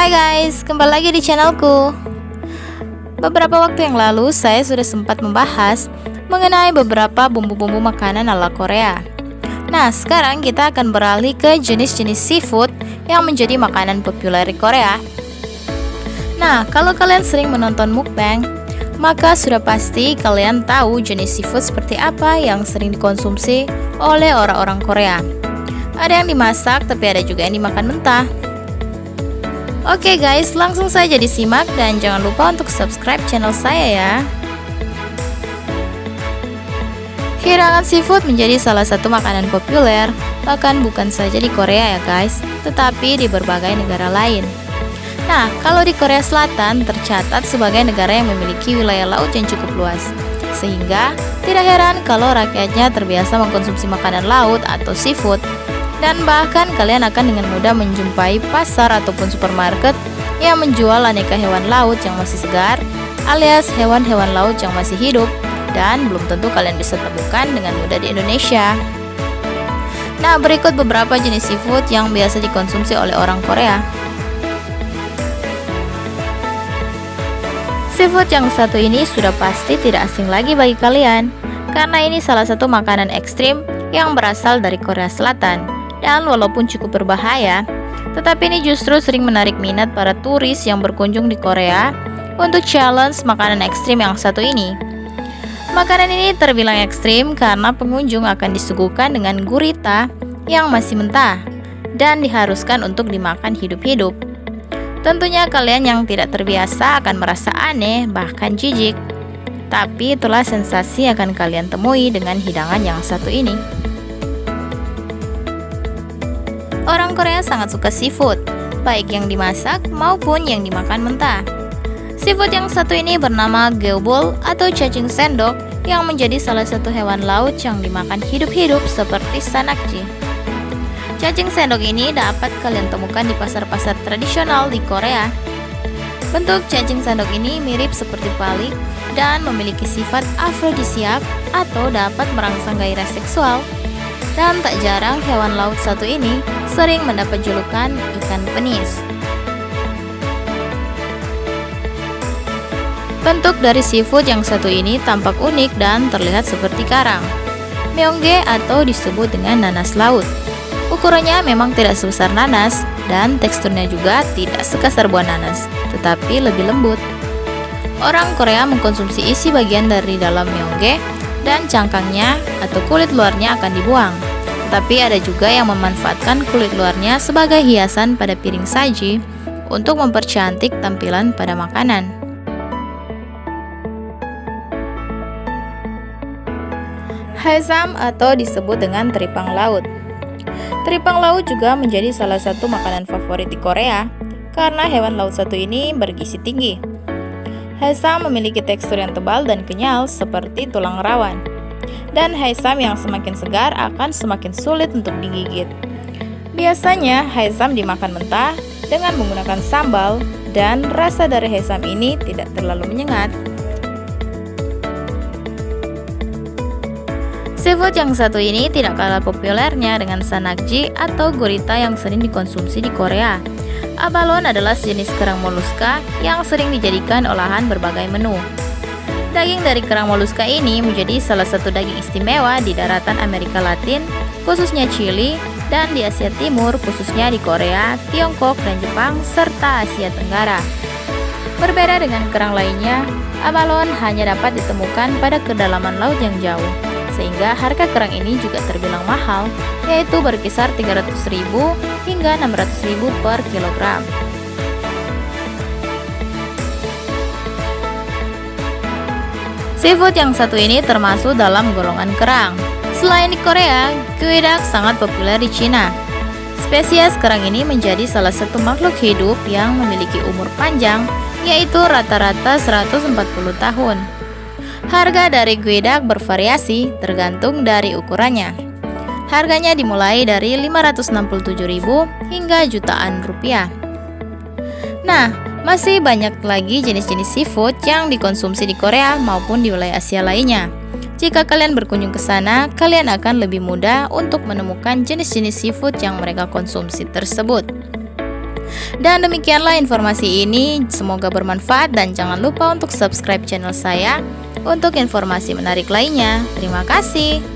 Hai guys, kembali lagi di channelku. Beberapa waktu yang lalu saya sudah sempat membahas mengenai beberapa bumbu-bumbu makanan ala Korea. Nah, sekarang kita akan beralih ke jenis-jenis seafood yang menjadi makanan populer di Korea. Nah, kalau kalian sering menonton mukbang, maka sudah pasti kalian tahu jenis seafood seperti apa yang sering dikonsumsi oleh orang-orang Korea. Ada yang dimasak, tapi ada juga yang dimakan mentah. Oke guys, langsung saja disimak dan jangan lupa untuk subscribe channel saya ya. Hidangan seafood menjadi salah satu makanan populer, bahkan bukan saja di Korea ya guys, tetapi di berbagai negara lain. Nah, kalau di Korea Selatan tercatat sebagai negara yang memiliki wilayah laut yang cukup luas, sehingga tidak heran kalau rakyatnya terbiasa mengkonsumsi makanan laut atau seafood. Dan bahkan kalian akan dengan mudah menjumpai pasar ataupun supermarket yang menjual aneka hewan laut yang masih segar, alias hewan-hewan laut yang masih hidup, dan belum tentu kalian bisa temukan dengan mudah di Indonesia. Nah, berikut beberapa jenis seafood yang biasa dikonsumsi oleh orang Korea. Seafood yang satu ini sudah pasti tidak asing lagi bagi kalian, karena ini salah satu makanan ekstrim yang berasal dari Korea Selatan. Dan walaupun cukup berbahaya, tetapi ini justru sering menarik minat para turis yang berkunjung di Korea untuk challenge makanan ekstrim yang satu ini. Makanan ini terbilang ekstrim karena pengunjung akan disuguhkan dengan gurita yang masih mentah dan diharuskan untuk dimakan hidup-hidup. Tentunya kalian yang tidak terbiasa akan merasa aneh bahkan jijik. Tapi itulah sensasi yang akan kalian temui dengan hidangan yang satu ini. Orang Korea sangat suka seafood, baik yang dimasak maupun yang dimakan mentah. Seafood yang satu ini bernama geobol atau cacing sendok yang menjadi salah satu hewan laut yang dimakan hidup-hidup seperti sanakji. Cacing sendok ini dapat kalian temukan di pasar-pasar tradisional di Korea. Bentuk cacing sendok ini mirip seperti palik dan memiliki sifat afrodisiak atau dapat merangsang gairah seksual. Dan tak jarang hewan laut satu ini sering mendapat julukan ikan penis. Bentuk dari seafood yang satu ini tampak unik dan terlihat seperti karang. Myeonggae atau disebut dengan nanas laut. Ukurannya memang tidak sebesar nanas dan teksturnya juga tidak sekasar buah nanas, tetapi lebih lembut. Orang Korea mengkonsumsi isi bagian dari dalam myeonggae dan cangkangnya atau kulit luarnya akan dibuang. Tetapi ada juga yang memanfaatkan kulit luarnya sebagai hiasan pada piring saji untuk mempercantik tampilan pada makanan. Haesam atau disebut dengan teripang laut. Teripang laut juga menjadi salah satu makanan favorit di Korea karena hewan laut satu ini bergizi tinggi. Haesam memiliki tekstur yang tebal dan kenyal seperti tulang rawan. Dan haesam yang semakin segar akan semakin sulit untuk digigit. Biasanya haesam dimakan mentah dengan menggunakan sambal dan rasa dari haesam ini tidak terlalu menyengat. Seafood yang satu ini tidak kalah populernya dengan sanakji atau gurita yang sering dikonsumsi di Korea. Abalone adalah sejenis kerang moluska yang sering dijadikan olahan berbagai menu. Daging dari kerang moluska ini menjadi salah satu daging istimewa di daratan Amerika Latin, khususnya Chili, dan di Asia Timur, khususnya di Korea, Tiongkok, dan Jepang, serta Asia Tenggara. Berbeda dengan kerang lainnya, abalone hanya dapat ditemukan pada kedalaman laut yang jauh, sehingga harga kerang ini juga terbilang mahal, yaitu berkisar 300.000 hingga 600.000 per kilogram. Seafood yang satu ini termasuk dalam golongan kerang. Selain di Korea, geoduck sangat populer di Cina. Spesies kerang ini menjadi salah satu makhluk hidup yang memiliki umur panjang, yaitu rata-rata 140 tahun. Harga dari geoduck bervariasi tergantung dari ukurannya. Harganya dimulai dari 567.000 hingga jutaan rupiah. Nah, masih banyak lagi jenis-jenis seafood yang dikonsumsi di Korea maupun di wilayah Asia lainnya. Jika kalian berkunjung ke sana, kalian akan lebih mudah untuk menemukan jenis-jenis seafood yang mereka konsumsi tersebut. Dan demikianlah informasi ini, semoga bermanfaat dan jangan lupa untuk subscribe channel saya untuk informasi menarik lainnya. Terima kasih.